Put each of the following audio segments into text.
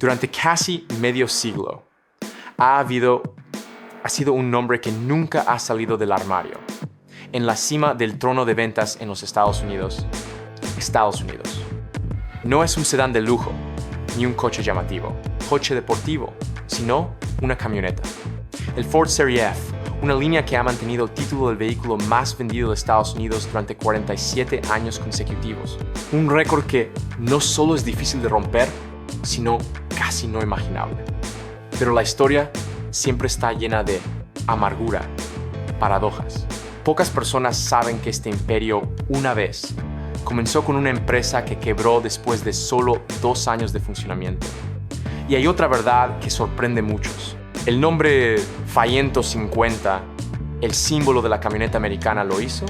Durante casi medio siglo, ha sido un nombre que nunca ha salido del armario. En la cima del trono de ventas en los Estados Unidos. No es un sedán de lujo, ni un coche llamativo, coche deportivo, sino una camioneta. El Ford Serie F, una línea que ha mantenido el título del vehículo más vendido de Estados Unidos durante 47 años consecutivos. Un récord que no solo es difícil de romper, sino casi no imaginable. Pero la historia siempre está llena de amargura, paradojas. Pocas personas saben que este imperio, una vez, comenzó con una empresa que quebró después de solo 2 años de funcionamiento. Y hay otra verdad que sorprende a muchos. El nombre Faiento 50, el símbolo de la camioneta americana, lo hizo,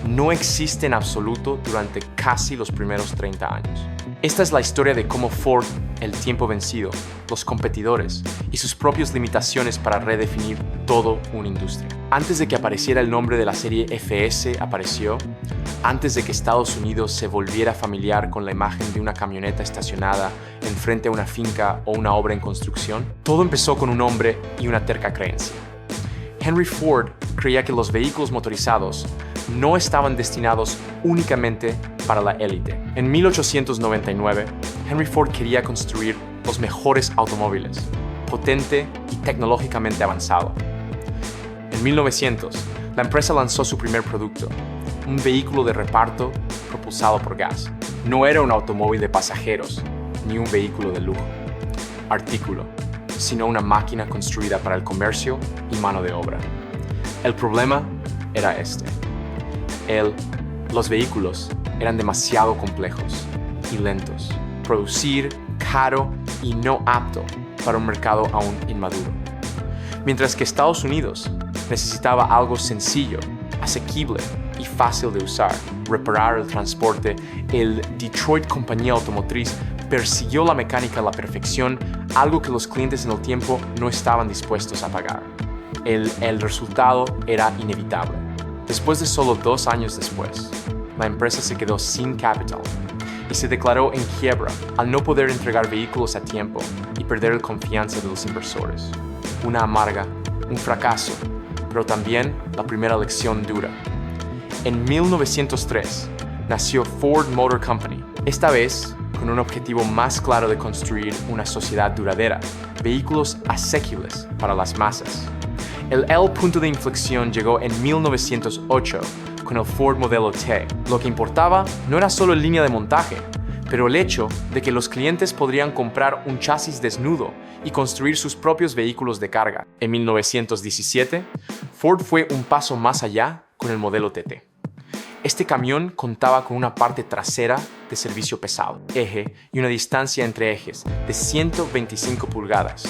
no existe en absoluto durante casi los primeros 30 años. Esta es la historia de cómo Ford, el tiempo vencido, los competidores y sus propias limitaciones para redefinir toda una industria. Antes de que apareciera el nombre de la serie FS antes de que Estados Unidos se volviera familiar con la imagen de una camioneta estacionada enfrente a una finca o una obra en construcción, todo empezó con un hombre y una terca creencia. Henry Ford creía que los vehículos motorizados no estaban destinados únicamente para la élite. En 1899, Henry Ford quería construir los mejores automóviles, potente y tecnológicamente avanzado. En 1900, la empresa lanzó su primer producto, un vehículo de reparto propulsado por gas. No era un automóvil de pasajeros, ni un vehículo de lujo, artículo, sino una máquina construida para el comercio y mano de obra. El problema era este. Los vehículos eran demasiado complejos y lentos, producir caro y no apto para un mercado aún inmaduro. Mientras que Estados Unidos necesitaba algo sencillo, asequible y fácil de usar, reparar el transporte, el Detroit Compañía Automotriz persiguió la mecánica a la perfección, algo que los clientes en el tiempo no estaban dispuestos a pagar. El resultado era inevitable. Después de solo 2 años después, la empresa se quedó sin capital y se declaró en quiebra al no poder entregar vehículos a tiempo y perder la confianza de los inversores. Una amarga, un fracaso, pero también la primera lección dura. En 1903 nació Ford Motor Company, esta vez con un objetivo más claro de construir una sociedad duradera, vehículos asequibles para las masas. El punto de inflexión llegó en 1908 con el Ford Modelo T. Lo que importaba no era solo la línea de montaje, pero el hecho de que los clientes podrían comprar un chasis desnudo y construir sus propios vehículos de carga. En 1917, Ford fue un paso más allá con el Modelo TT. Este camión contaba con una parte trasera de servicio pesado, eje y una distancia entre ejes de 125 pulgadas,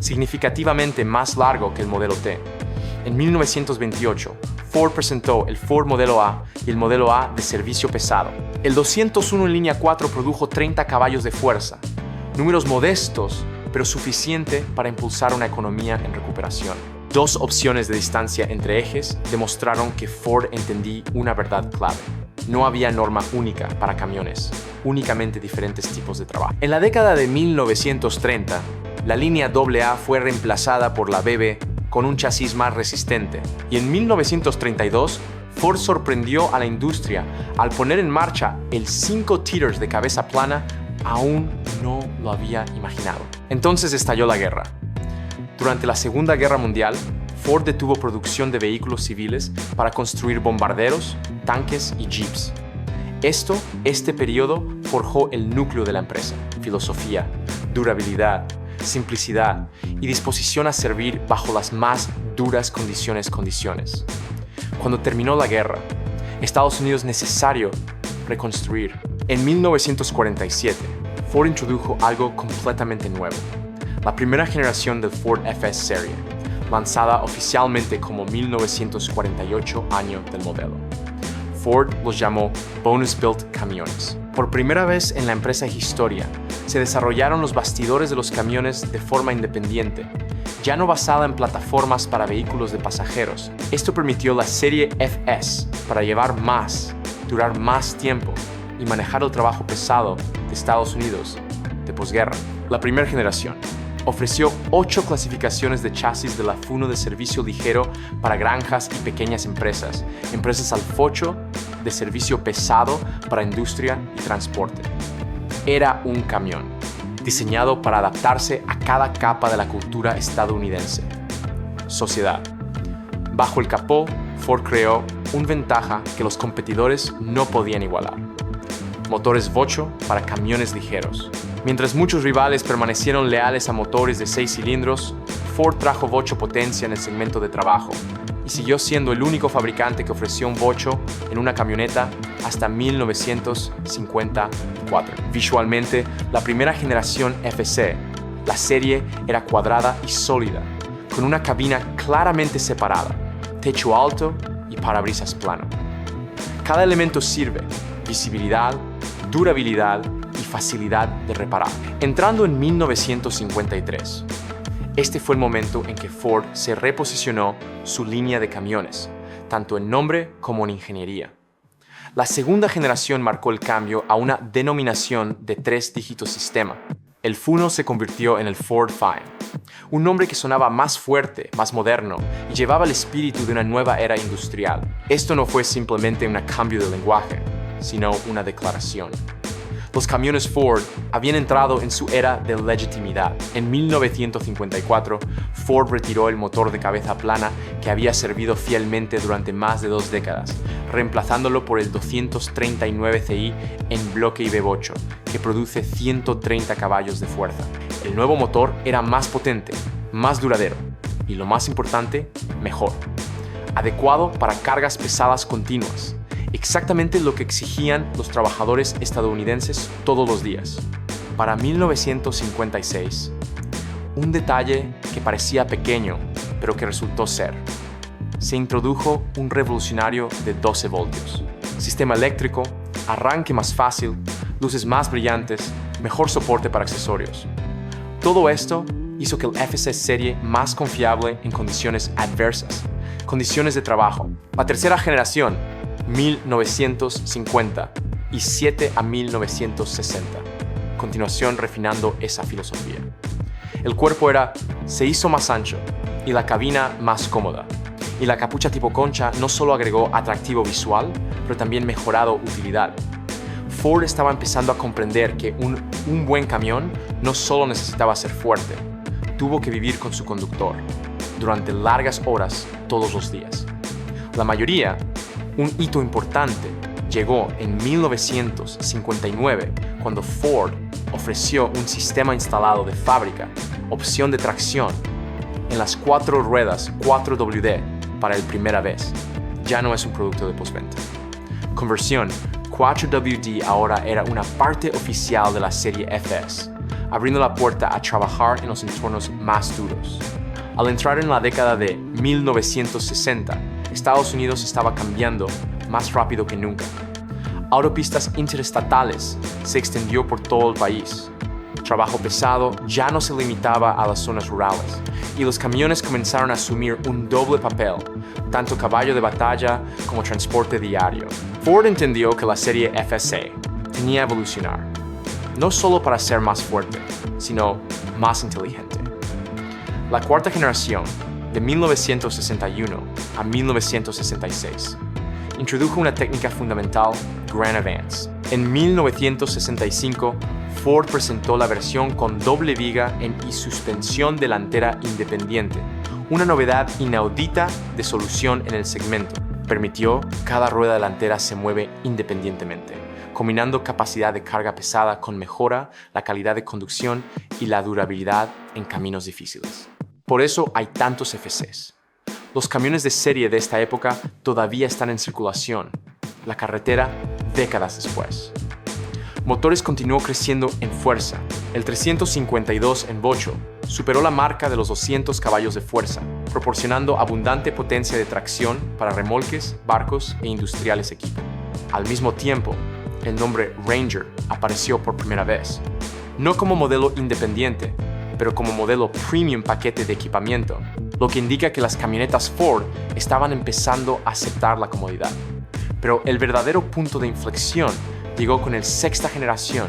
significativamente más largo que el Modelo T. En 1928, Ford presentó el Ford Modelo A y el Modelo A de servicio pesado. El 201 en línea 4 produjo 30 caballos de fuerza, números modestos, pero suficiente para impulsar una economía en recuperación. 2 opciones de distancia entre ejes demostraron que Ford entendía una verdad clave. No había norma única para camiones, únicamente diferentes tipos de trabajo. En la década de 1930, la línea AA fue reemplazada por la BB con un chasis más resistente. Y en 1932, Ford sorprendió a la industria al poner en marcha el 5-teaters de cabeza plana. Aún no lo había imaginado. Entonces estalló la guerra. Durante la Segunda Guerra Mundial, Ford detuvo producción de vehículos civiles para construir bombarderos, tanques y jeeps. Este periodo forjó el núcleo de la empresa: filosofía, durabilidad, simplicidad y disposición a servir bajo las más duras condiciones. Cuando terminó la guerra, Estados Unidos necesario reconstruir. En 1947, Ford introdujo algo completamente nuevo: la primera generación del Ford FS Serie, lanzada oficialmente como 1948 año del modelo. Ford los llamó Bonus Built camiones. Por primera vez en la empresa historia, se desarrollaron los bastidores de los camiones de forma independiente, ya no basada en plataformas para vehículos de pasajeros. Esto permitió la serie FS para llevar más, durar más tiempo y manejar el trabajo pesado de Estados Unidos de posguerra. La primera generación ofreció 8 clasificaciones de chasis de la Funo de servicio ligero para granjas y pequeñas empresas, empresas alfocho de servicio pesado para industria y transporte. Era un camión, diseñado para adaptarse a cada capa de la cultura estadounidense. Sociedad. Bajo el capó, Ford creó una ventaja que los competidores no podían igualar: motores Vocho para camiones ligeros. Mientras muchos rivales permanecieron leales a motores de 6 cilindros, Ford trajo Vocho potencia en el segmento de trabajo y siguió siendo el único fabricante que ofreció un Vocho en una camioneta hasta 1954. Visualmente, la primera generación FC, la serie era cuadrada y sólida, con una cabina claramente separada, techo alto y parabrisas plano. Cada elemento sirve: visibilidad, durabilidad y facilidad de reparar. Entrando en 1953, este fue el momento en que Ford se reposicionó su línea de camiones, tanto en nombre como en ingeniería. La segunda generación marcó el cambio a una denominación de 3 dígitos sistema. El Funo se convirtió en el Ford Find, un nombre que sonaba más fuerte, más moderno y llevaba el espíritu de una nueva era industrial. Esto no fue simplemente un cambio de lenguaje, sino una declaración. Los camiones Ford habían entrado en su era de legitimidad. En 1954, Ford retiró el motor de cabeza plana que había servido fielmente durante más de 2 décadas, reemplazándolo por el 239 CI en bloque IV8, que produce 130 caballos de fuerza. El nuevo motor era más potente, más duradero y, lo más importante, mejor. Adecuado para cargas pesadas continuas. Exactamente lo que exigían los trabajadores estadounidenses todos los días. Para 1956, un detalle que parecía pequeño, pero que resultó ser: se introdujo un revolucionario de 12 voltios. Sistema eléctrico, arranque más fácil, luces más brillantes, mejor soporte para accesorios. Todo esto hizo que el FC serie más confiable en condiciones adversas, condiciones de trabajo. La tercera generación, 1950 y 7 a 1960. Continuación refinando esa filosofía. El cuerpo se hizo más ancho y la cabina más cómoda. Y la capucha tipo concha no solo agregó atractivo visual, pero también mejorado utilidad. Ford estaba empezando a comprender que un buen camión no solo necesitaba ser fuerte, tuvo que vivir con su conductor durante largas horas todos los días. La mayoría. Un hito importante llegó en 1959, cuando Ford ofreció un sistema instalado de fábrica, opción de tracción, en las 4 ruedas 4WD para la primera vez. Ya no es un producto de postventa. Conversión: 4WD ahora era una parte oficial de la serie FS, abriendo la puerta a trabajar en los entornos más duros. Al entrar en la década de 1960, Estados Unidos estaba cambiando más rápido que nunca. Autopistas interestatales se extendió por todo el país. Trabajo pesado ya no se limitaba a las zonas rurales y los camiones comenzaron a asumir un doble papel, tanto caballo de batalla como transporte diario. Ford entendió que la serie FSA tenía que evolucionar, no solo para ser más fuerte, sino más inteligente. La cuarta generación, de 1961 a 1966, introdujo una técnica fundamental, Grand Avance. En 1965, Ford presentó la versión con doble viga y suspensión delantera independiente, una novedad inaudita de solución en el segmento. Permitió que cada rueda delantera se mueve independientemente, combinando capacidad de carga pesada con mejora la calidad de conducción y la durabilidad en caminos difíciles. Por eso hay tantos FCs. Los camiones de serie de esta época todavía están en circulación, la carretera décadas después. Motores continuó creciendo en fuerza. El 352 en Vocho superó la marca de los 200 caballos de fuerza, proporcionando abundante potencia de tracción para remolques, barcos e industriales equipo. Al mismo tiempo, el nombre Ranger apareció por primera vez, no como modelo independiente, pero como modelo premium paquete de equipamiento, lo que indica que las camionetas Ford estaban empezando a aceptar la comodidad. Pero el verdadero punto de inflexión llegó con el sexta generación,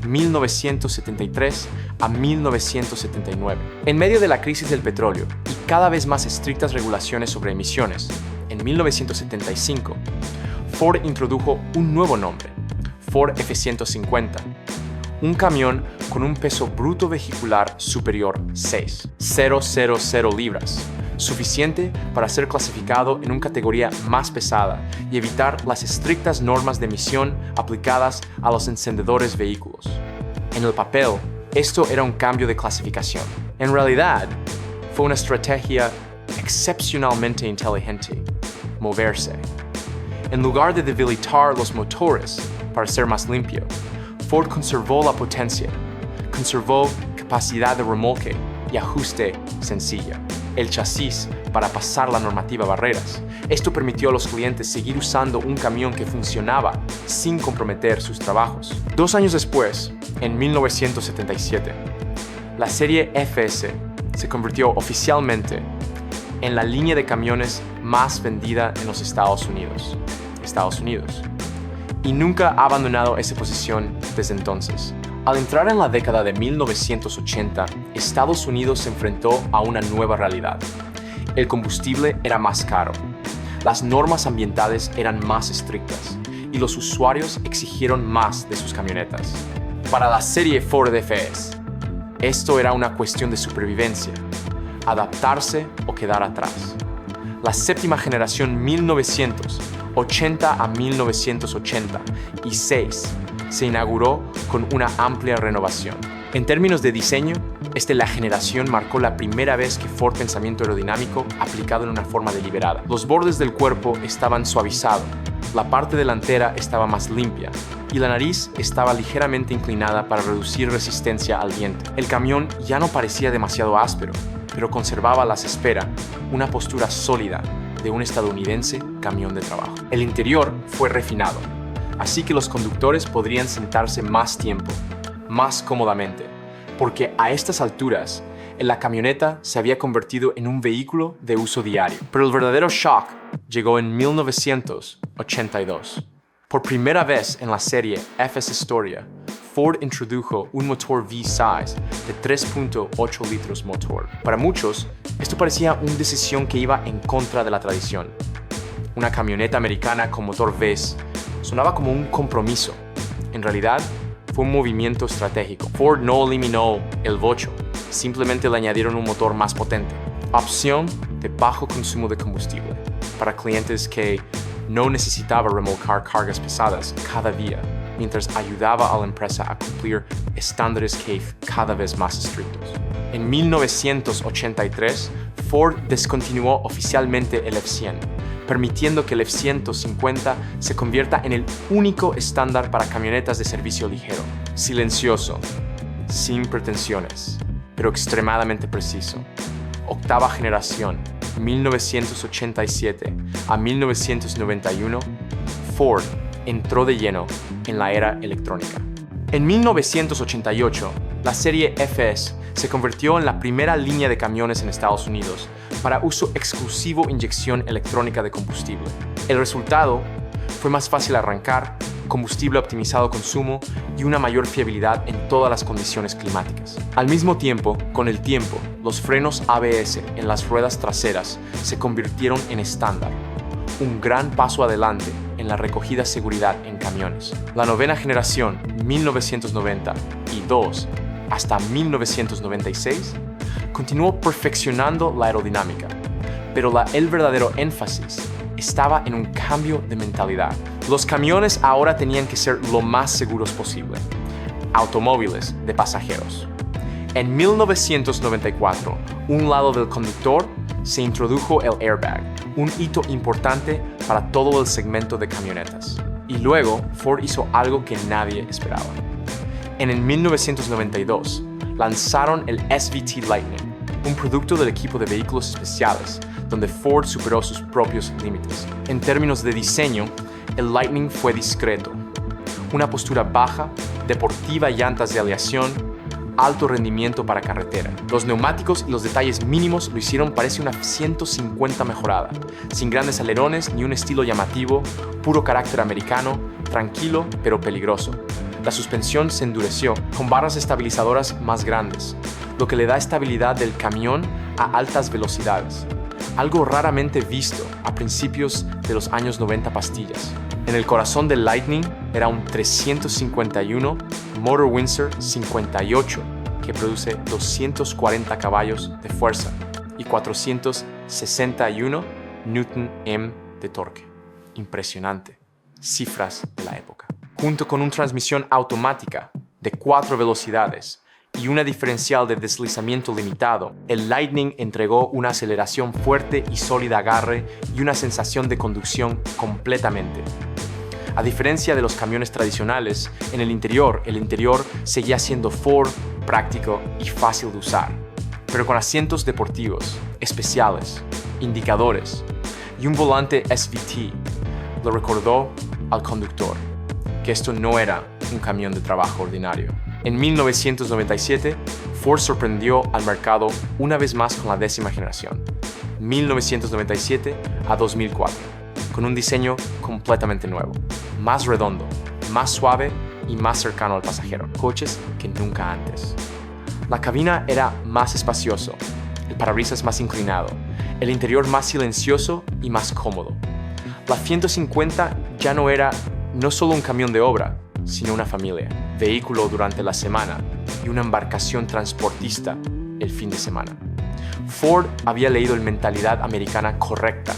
1973 a 1979. En medio de la crisis del petróleo y cada vez más estrictas regulaciones sobre emisiones, en 1975, Ford introdujo un nuevo nombre, Ford F-150, un camión con un peso bruto vehicular superior 6,000 libras, suficiente para ser clasificado en una categoría más pesada y evitar las estrictas normas de emisión aplicadas a los encendedores vehículos. En el papel, esto era un cambio de clasificación. En realidad, fue una estrategia excepcionalmente inteligente: moverse. En lugar de debilitar los motores para ser más limpio, Ford conservó la potencia, conservó capacidad de remolque y ajuste sencilla, el chasis para pasar la normativa barreras. Esto permitió a los clientes seguir usando un camión que funcionaba sin comprometer sus trabajos. 2 años después, en 1977, la serie FS se convirtió oficialmente en la línea de camiones más vendida en los Estados Unidos. Y nunca ha abandonado esa posición desde entonces. Al entrar en la década de 1980, Estados Unidos se enfrentó a una nueva realidad. El combustible era más caro, las normas ambientales eran más estrictas y los usuarios exigieron más de sus camionetas. Para la serie Ford FS, esto era una cuestión de supervivencia, adaptarse o quedar atrás. La séptima generación 1980 a 1986 se inauguró con una amplia renovación. En términos de diseño, la generación marcó la primera vez que Ford pensamiento aerodinámico aplicado en una forma deliberada. Los bordes del cuerpo estaban suavizados, la parte delantera estaba más limpia y la nariz estaba ligeramente inclinada para reducir resistencia al viento. El camión ya no parecía demasiado áspero, pero conservaba a las espera una postura sólida de un estadounidense camión de trabajo. El interior fue refinado, así que los conductores podrían sentarse más tiempo, más cómodamente, porque a estas alturas la camioneta se había convertido en un vehículo de uso diario. Pero el verdadero shock llegó en 1982. Por primera vez en la serie FS Historia, Ford introdujo un motor V-Size de 3.8 litros motor. Para muchos, esto parecía una decisión que iba en contra de la tradición. Una camioneta americana con motor V sonaba como un compromiso. En realidad, fue un movimiento estratégico. Ford no eliminó el V8, simplemente le añadieron un motor más potente. Opción de bajo consumo de combustible para clientes que no necesitaban remolcar cargas pesadas cada día, mientras ayudaba a la empresa a cumplir estándares CAFE cada vez más estrictos. En 1983, Ford descontinuó oficialmente el F-100, permitiendo que el F-150 se convierta en el único estándar para camionetas de servicio ligero, silencioso, sin pretensiones, pero extremadamente preciso. Octava generación, 1987 a 1991, Ford entró de lleno en la era electrónica. En 1988, la serie FS se convirtió en la primera línea de camiones en Estados Unidos para uso exclusivo inyección electrónica de combustible. El resultado fue más fácil arrancar, combustible optimizado consumo y una mayor fiabilidad en todas las condiciones climáticas. Al mismo tiempo, con el tiempo, los frenos ABS en las ruedas traseras se convirtieron en estándar, un gran paso adelante en la recogida seguridad en camiones. La novena generación, 1992 hasta 1996, continuó perfeccionando la aerodinámica, pero el verdadero énfasis estaba en un cambio de mentalidad. Los camiones ahora tenían que ser lo más seguros posible. Automóviles de pasajeros. En 1994, un lado del conductor se introdujo el airbag, un hito importante para todo el segmento de camionetas. Y luego, Ford hizo algo que nadie esperaba. En el 1992, lanzaron el SVT Lightning, un producto del equipo de vehículos especiales, donde Ford superó sus propios límites. En términos de diseño, el Lightning fue discreto. Una postura baja, deportiva, llantas de aleación, alto rendimiento para carretera. Los neumáticos y los detalles mínimos lo hicieron parecer una 150 mejorada, sin grandes alerones ni un estilo llamativo, puro carácter americano, tranquilo pero peligroso. La suspensión se endureció con barras estabilizadoras más grandes, lo que le da estabilidad del camión a altas velocidades, algo raramente visto a principios de los años 90 pastillas. En el corazón del Lightning era un 351 Motor Windsor 58 que produce 240 caballos de fuerza y 461 Nm de torque. Impresionante. Cifras de la época. Junto con una transmisión automática de 4 velocidades y una diferencial de deslizamiento limitado, el Lightning entregó una aceleración fuerte y sólida agarre y una sensación de conducción completamente. A diferencia de los camiones tradicionales, el interior seguía siendo Ford, práctico y fácil de usar, pero con asientos deportivos, especiales, indicadores y un volante SVT. Lo recordó al conductor que esto no era un camión de trabajo ordinario. En 1997, Ford sorprendió al mercado una vez más con la 10ª generación, 1997 a 2004, con un diseño completamente nuevo, más redondo, más suave y más cercano al pasajero, coches que nunca antes. La cabina era más espacioso, el parabrisas más inclinado, el interior más silencioso y más cómodo. La 150 ya no era no solo un camión de obra, sino una familia, vehículo durante la semana y una embarcación transportista el fin de semana. Ford había leído la mentalidad americana correcta.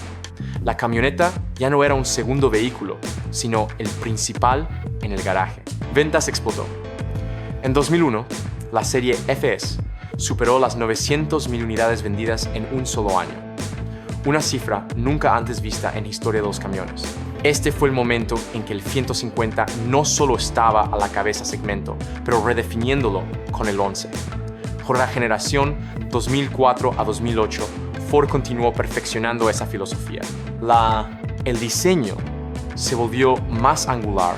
La camioneta ya no era un segundo vehículo, sino el principal en el garaje. Ventas explotó. En 2001, la serie FS superó las 900,000 unidades vendidas en un solo año, una cifra nunca antes vista en la historia de los camiones. Este fue el momento en que el 150 no solo estaba a la cabeza segmento, pero redefiniéndolo con el 11. Por la generación 2004 a 2008, Ford continuó perfeccionando esa filosofía. El diseño se volvió más angular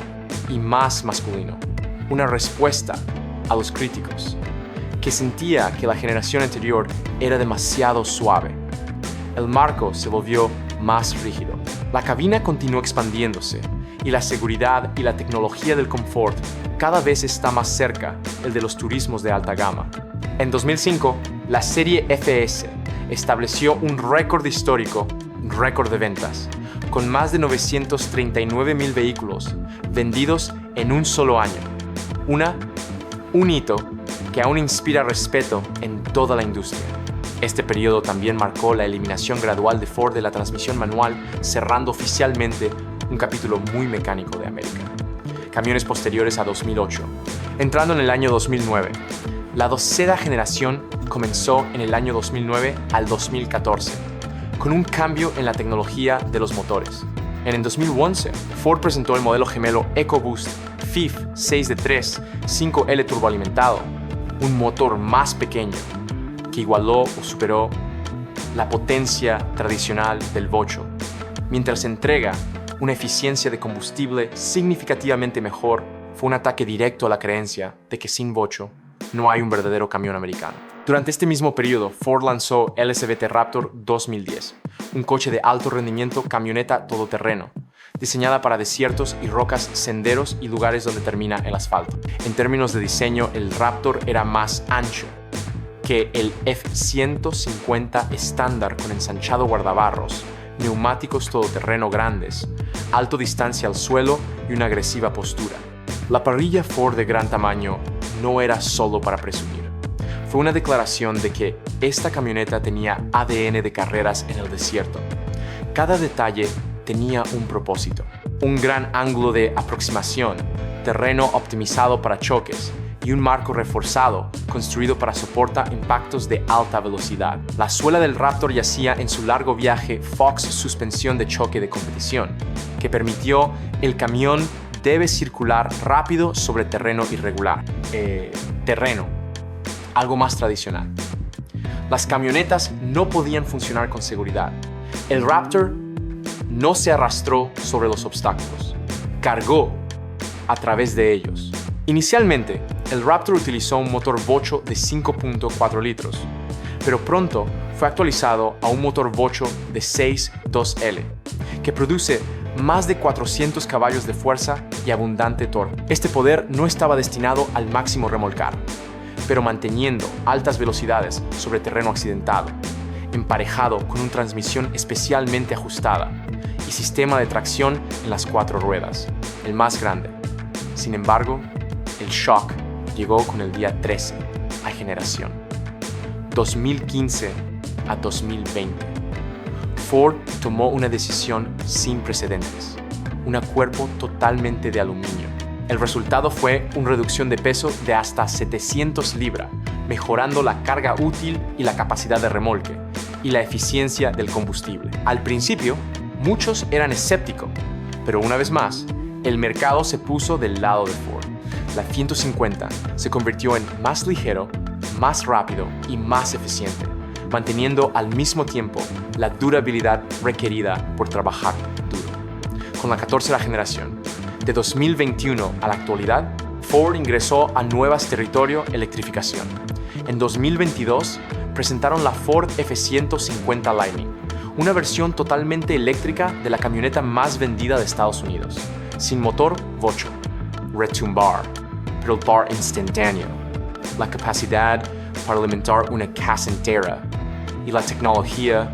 y más masculino, una respuesta a los críticos, que sentía que la generación anterior era demasiado suave. El marco se volvió más rígido. La cabina continuó expandiéndose y la seguridad y la tecnología del confort cada vez está más cerca el de los turismos de alta gama. En 2005, la serie FS estableció un récord histórico, récord de ventas, con más de 939,000 vehículos vendidos en un solo año. Un hito que aún inspira respeto en toda la industria. Este periodo también marcó la eliminación gradual de Ford de la transmisión manual, cerrando oficialmente un capítulo muy mecánico de América. Camiones posteriores a 2008. Entrando en el año 2009, la 12ª generación comenzó en el año 2009 al 2014, con un cambio en la tecnología de los motores. En el 2011, Ford presentó el modelo gemelo EcoBoost FIF 6D3 5L turboalimentado, un motor más pequeño, que igualó o superó la potencia tradicional del bocho, mientras entrega una eficiencia de combustible significativamente mejor. Fue un ataque directo a la creencia de que sin bocho no hay un verdadero camión americano. Durante este mismo periodo, Ford lanzó el SVT Raptor 2010, un coche de alto rendimiento camioneta todoterreno, diseñada para desiertos y rocas, senderos y lugares donde termina el asfalto. En términos de diseño, el Raptor era más ancho que el F-150 estándar, con ensanchado guardabarros, neumáticos todoterreno grandes, alto distancia al suelo y una agresiva postura. La parrilla Ford de gran tamaño no era solo para presumir. Fue una declaración de que esta camioneta tenía ADN de carreras en el desierto. Cada detalle tenía un propósito. Un gran ángulo de aproximación, terreno optimizado para choques y un marco reforzado construido para soportar impactos de alta velocidad. La suela del Raptor yacía en su largo viaje Fox suspensión de choque de competición, que permitió el camión debe circular rápido sobre terreno irregular. Algo más tradicional. Las camionetas no podían funcionar con seguridad. El Raptor no se arrastró sobre los obstáculos, cargó a través de ellos. Inicialmente, el Raptor utilizó un motor bocho de 5.4 litros, pero pronto fue actualizado a un motor bocho de 6.2L, que produce más de 400 caballos de fuerza y abundante torque. Este poder no estaba destinado al máximo remolcar, pero manteniendo altas velocidades sobre terreno accidentado, emparejado con una transmisión especialmente ajustada y sistema de tracción en las 4 ruedas, el más grande. Sin embargo, el shock llegó con el día 13 a generación. 2015 a 2020. Ford tomó una decisión sin precedentes, un cuerpo totalmente de aluminio. El resultado fue una reducción de peso de hasta 700 libras, mejorando la carga útil y la capacidad de remolque, y la eficiencia del combustible. Al principio, muchos eran escépticos, pero una vez más, el mercado se puso del lado de Ford. La 150 se convirtió en más ligero, más rápido y más eficiente, manteniendo al mismo tiempo la durabilidad requerida por trabajar duro. Con la 14ª generación, de 2021 a la actualidad, Ford ingresó a nuevos territorios electrificación. En 2022, presentaron la Ford F-150 Lightning, una versión totalmente eléctrica de la camioneta más vendida de Estados Unidos, sin motor Vocho, retumbar, pero el par instantáneo, la capacidad para alimentar una casa entera y la tecnología,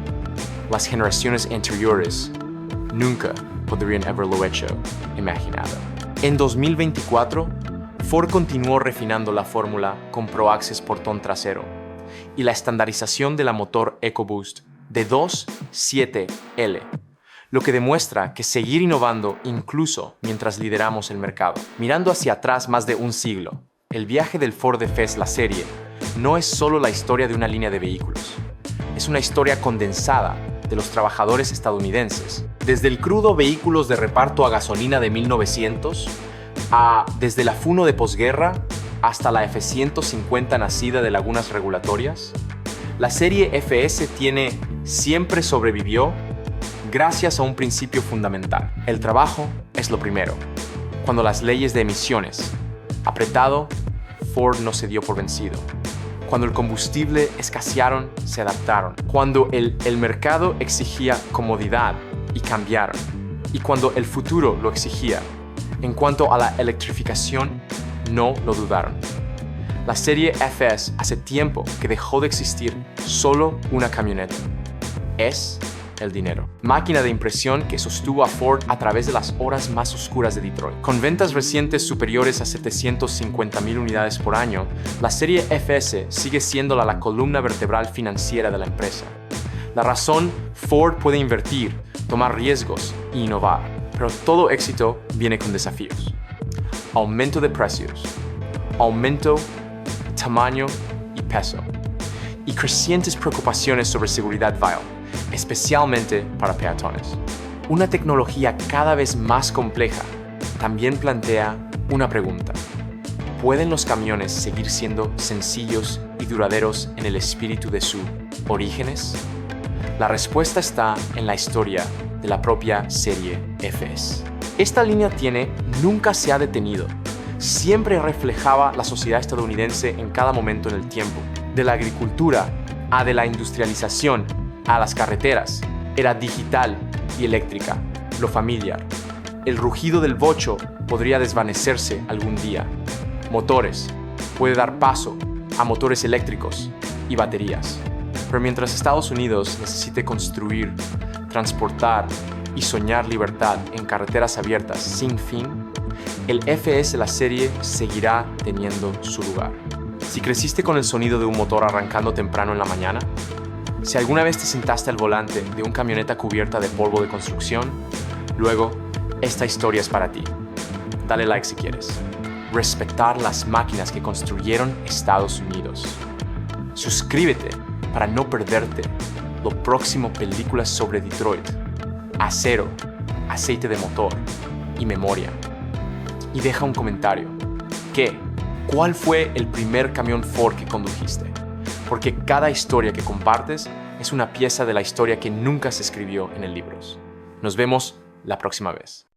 las generaciones anteriores nunca podrían haberlo hecho imaginado. En 2024, Ford continuó refinando la fórmula con Pro-Access portón trasero y la estandarización de la motor EcoBoost de 2.7L, lo que demuestra que seguir innovando incluso mientras lideramos el mercado. Mirando hacia atrás más de un siglo, el viaje del Ford F la serie no es solo la historia de una línea de vehículos, es una historia condensada de los trabajadores estadounidenses, desde el crudo vehículos de reparto a gasolina de 1900, desde la Funo de posguerra hasta la F-150 nacida de lagunas regulatorias. La serie FS siempre sobrevivió gracias a un principio fundamental. El trabajo es lo primero. Cuando las leyes de emisiones apretado, Ford no se dio por vencido. Cuando el combustible escasearon, se adaptaron. Cuando el mercado exigía comodidad y cambiaron. Y cuando el futuro lo exigía. En cuanto a la electrificación, no lo dudaron. La serie FS hace tiempo que dejó de existir solo una camioneta. Es el dinero. Máquina de impresión que sostuvo a Ford a través de las horas más oscuras de Detroit. Con ventas recientes superiores a 750,000 unidades por año, la serie FS sigue siendo la columna vertebral financiera de la empresa. La razón, Ford puede invertir, tomar riesgos e innovar, pero todo éxito viene con desafíos. Aumento de precios, aumento de tamaño y peso, y crecientes preocupaciones sobre seguridad vial, especialmente para peatones. Una tecnología cada vez más compleja también plantea una pregunta. ¿Pueden los camiones seguir siendo sencillos y duraderos en el espíritu de sus orígenes? La respuesta está en la historia de la propia serie FS. Esta línea nunca se ha detenido. Siempre reflejaba la sociedad estadounidense en cada momento en el tiempo. De la agricultura a de la industrialización a las carreteras, era digital y eléctrica, lo familiar. El rugido del bocho podría desvanecerse algún día. Motores puede dar paso a motores eléctricos y baterías. Pero mientras Estados Unidos necesite construir, transportar y soñar libertad en carreteras abiertas sin fin, el FS la serie seguirá teniendo su lugar. Si creciste con el sonido de un motor arrancando temprano en la mañana, si alguna vez te sentaste al volante de una camioneta cubierta de polvo de construcción, luego, esta historia es para ti. Dale like si quieres. Respetar las máquinas que construyeron Estados Unidos. Suscríbete para no perderte lo próximo películas sobre Detroit, acero, aceite de motor y memoria. Y deja un comentario. ¿Cuál fue el primer camión Ford que condujiste? Porque cada historia que compartes es una pieza de la historia que nunca se escribió en el libros. Nos vemos la próxima vez.